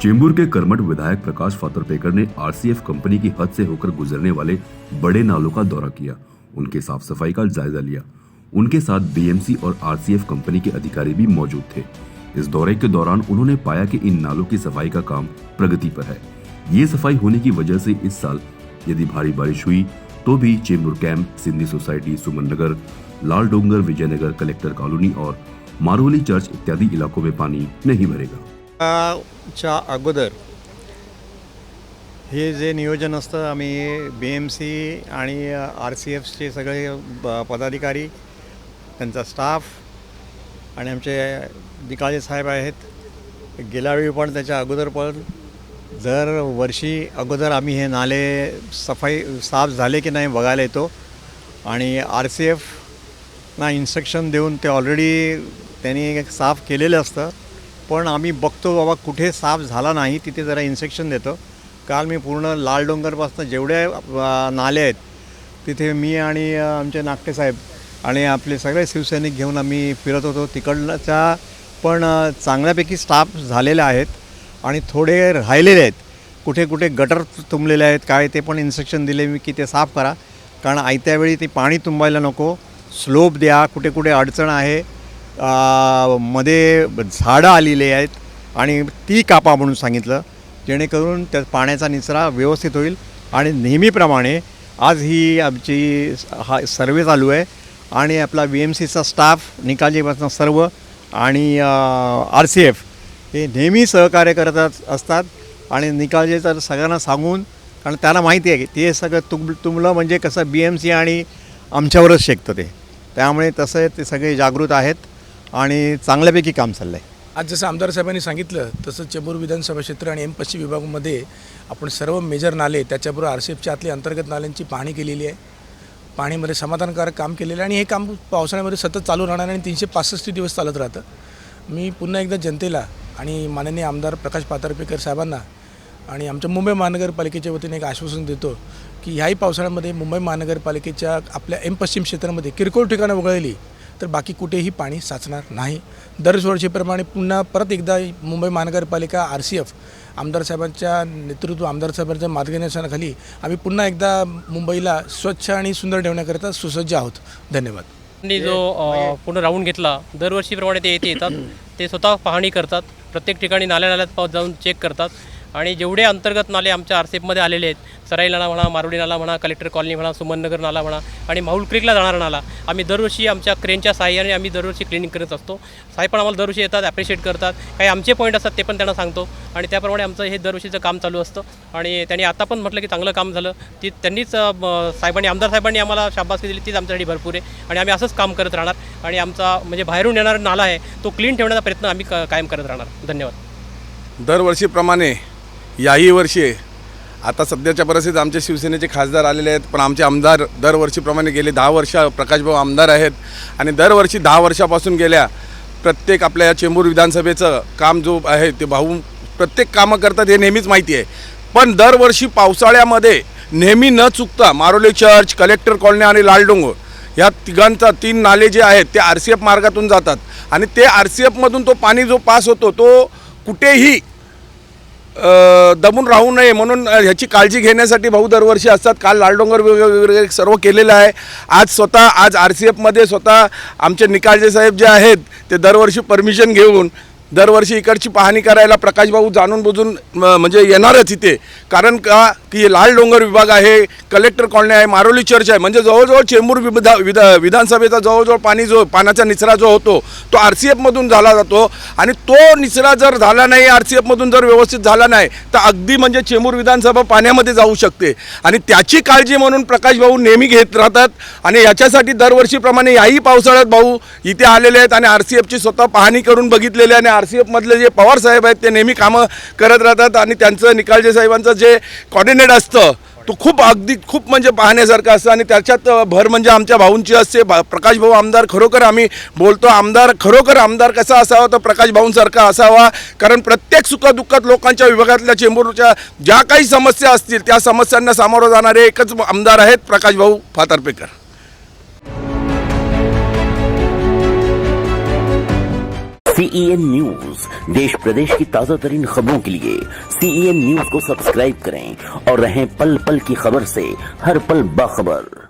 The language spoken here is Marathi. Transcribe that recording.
चेंबूर के कर्मठ विधायक प्रकाश फातर्पेकर ने आरसीएफ कंपनी की हद से होकर गुजरने वाले बड़े नालों का दौरा किया, उनके साफ सफाई का जायजा लिया। उनके साथ बीएमसी और आरसीएफ कंपनी के अधिकारी भी मौजूद थे। इस दौरे के दौरान उन्होंने पाया कि इन नालों की सफाई का काम प्रगति पर है। ये सफाई होने की वजह से इस साल यदि भारी बारिश हुई तो भी चेंबूर कैंप, सिंधी सोसाइटी, सुमन नगर, लाल डोंगर, विजयनगर, कलेक्टर कॉलोनी और मारोली चर्च इत्यादि इलाकों में पानी नहीं भरेगा। च्या अगोदर हे जे नियोजन असतं आम्ही BMC आणि RCFचे सगळे पदाधिकारी, त्यांचा स्टाफ आणि आमचे निकाळे साहेब आहेत। गेल्या वेळी पण त्याच्या अगोदर पण दर वर्षी अगोदर आम्ही हे नाले साफ झाले की नाही बघायला येतो आणि RCFना इन्स्ट्रक्शन देऊन ते ऑलरेडी त्यांनी साफ केलेलं असतं, पण आम्ही बघतो बाबा कुठे साफ झाला नाही तिथे जरा इन्स्ट्रक्शन देतो। काल मी पूर्ण लाल डोंगरपासून जेवढे नाले आहेत तिथे मी आणि आमचे नागटे साहेब आणि आपले सगळे शिवसैनिक घेऊन आम्ही फिरत होतो। तिकडच्या पण चांगल्यापैकी स्टाफ झालेले आहेत आणि थोडे राहिलेले आहेत, कुठे कुठे गटर तुंबलेले आहेत काय ते पण इन्स्ट्रक्शन दिले मी की ते साफ करा, कारण आयत्या वेळी ते पाणी तुंबायला नको, स्लोप द्या, कुठे कुठे अडचण आहे, मध्ये झाडं आलेली आहेत आणि ती कापा म्हणून सांगितलं, जेणेकरून त्या पाण्याचा निचरा व्यवस्थित होईल। आणि नेहमीप्रमाणे आज ही आमची सर्वे चालू आहे आणि आपला BMCचा स्टाफ, निकालजीपासून सर्व आणि RCF हे नेहमी सहकार्य करत असतात आणि निकालजे तर सगळ्यांना सांगून, कारण त्यांना माहिती आहे की ते सगळं तुंबलं म्हणजे कसं BMC आणि आमच्यावरच शेकतं ते, त्यामुळे तसं ते सगळे जागृत आहेत आणि चांगल्यापैकी काम चाललं आहे। आज जसं आमदार साहेबांनी सांगितलं तसं चेंबूर विधानसभा क्षेत्र आणि पश्चिम विभागामध्ये आपण सर्व मेजर नाले त्याच्याबरोबर RCFच्या आतली अंतर्गत नाल्यांची पाहणी केलेली आहे। पाणीमध्ये समाधानकारक काम केलेलं आहे आणि हे काम पावसाळ्यामध्ये सतत चालू राहणार आणि 365 दिवस चालत राहतं। मी पुन्हा एकदा जनतेला आणि माननीय आमदार प्रकाश फातर्पेकर साहेबांना आणि आमच्या मुंबई महानगरपालिकेच्या वतीने एक आश्वासन देतो की ह्याही पावसाळ्यामध्ये मुंबई महानगरपालिकेच्या आपल्या पश्चिम क्षेत्रामध्ये किरकोळ ठिकाणं वगळली तर बाकी कुठेही पाणी साचणार नाही। दरवर्षीप्रमाणे पुन्हा परत एकदा मुंबई महानगरपालिका RCF आमदार साहेबांच्या नेतृत्व, आमदार साहेबांच्या मार्गदर्शनाखाली आम्ही पुन्हा एकदा मुंबईला स्वच्छ आणि सुंदर ठेवण्याकरता सुसज्ज आहोत। धन्यवाद। जो पूर्ण राऊंड घेतला, दरवर्षीप्रमाणे ते येतात, ते स्वतः पाहणी करतात, प्रत्येक ठिकाणी नाल्यात जाऊन चेक करतात आणि जेवढे अंतर्गत नाले आमच्या RCFमध्ये आलेले आहेत, सराई नाला म्हणा, मारोली नाला म्हणा, कलेक्टर कॉलनी म्हणा, सुमन नगर नाला म्हणा आणि माहुल क्रीकला जाणारा नाला आम्ही दरवर्षी आमच्या क्रेनच्या सहाय्याने आम्ही दरवर्षी क्लिनिंग करत असतो। साहेब पण आम्हाला दरवर्षी येतात, ॲप्रिशिएट करतात, काही आमचे पॉईंट असतात ते पण त्यांना सांगतो आणि त्याप्रमाणे आमचं हे दरवर्षीचं काम चालू असतं। आणि त्यांनी आता पण म्हटलं की चांगलं काम झालं, ती त्यांनीच साहेबांनी, आमदार साहेबांनी आम्हाला शाबासकी दिली, तीच आमच्यासाठी भरपूर आहे आणि आम्ही असंच काम करत राहणार आणि आमचा म्हणजे बाहेरून येणारा नाला आहे तो क्लीन ठेवण्याचा प्रयत्न आम्ही कायम करत राहणार। धन्यवाद। दरवर्षीप्रमाणे याही वर्षी आता सध्याच्या परिस्थितीत आमचे शिवसेनेचे खासदार आलेले आहेत, पण आमचे आमदार दरवर्षीप्रमाणे गेले 10 वर्ष प्रकाशभाऊ आमदार आहेत आणि दरवर्षी 10 वर्षापासून गेल्या प्रत्येक आपल्या या चेंबूर विधानसभेचं काम जो आहे ते भाऊ प्रत्येक कामं करतात हे नेहमीच माहिती आहे। पण दरवर्षी पावसाळ्यामध्ये नेहमी न चुकता मारोली चर्च, कलेक्टर कॉलनी आणि लाल डोंगर या तिघांचा 3 नाले जे आहेत ते RCF मार्गातून जातात आणि ते RCFमधून तो पाणी जो पास होतो तो कुठेही दबून राहू नये म्हणून ह्याची काळजी घेण्यासाठी भाऊ दरवर्षी असतात। काल लालडोंगर वगैरे सर्व केलेलं आहे। आज RCFमध्ये स्वतः आमचे निकाळजे साहेब जे आहेत ते दरवर्षी परमिशन घेऊन दरवर्षी इकडची पाहणी करायला प्रकाशभाऊ जाणून बुजून म्हणजे येणारच इथे, कारण का की लाल डोंगर विभाग आहे, कलेक्टर कॉलनी आहे, मारोली चर्च आहे, म्हणजे जवळजवळ चेंबूर विधानसभेचा जवळजवळ पाण्याचा निचरा जो होतो तो RCFमधून झाला जातो आणि तो निचरा जर झाला नाही, RCFमधून जर व्यवस्थित झाला नाही तर अगदी म्हणजे चेंबूर विधानसभा पाण्यामध्ये जाऊ शकते आणि त्याची काळजी म्हणून प्रकाशभाऊ नेहमी घेत राहतात आणि याच्यासाठी दरवर्षीप्रमाणे याही पावसाळ्यात भाऊ इथे आलेले आहेत आणि RCFची स्वतः पाहणी करून बघितलेली आणि RCFमधले जे पवार साहेब आहेत ते नेहमी कामं करत राहतात आणि त्यांचं निकाळजे साहेबांचं जे कोऑर्डिनेट असतं तो खूप म्हणजे पाहण्यासारखं असतं आणि त्याच्यात भर म्हणजे आमच्या भाऊंची असते। प्रकाशभाऊ आमदार खरोखर आम्ही बोलतो खरोखर आमदार कसा असावा तर प्रकाशभाऊंसारखा असावा, कारण प्रत्येक सुखदुःखात लोकांच्या विभागातल्या चेंबूरच्या ज्या काही समस्या असतील त्या समस्यांना सामोरं जाणारे एकच आमदार आहेत प्रकाशभाऊ फातर्पेकर। CEN न्यूज, देश प्रदेश की ताजा तरीन खबरों के लिए CEN न्यूज को सब्सक्राइब करें और रहें पल पल की खबर से हर पल बाखबर।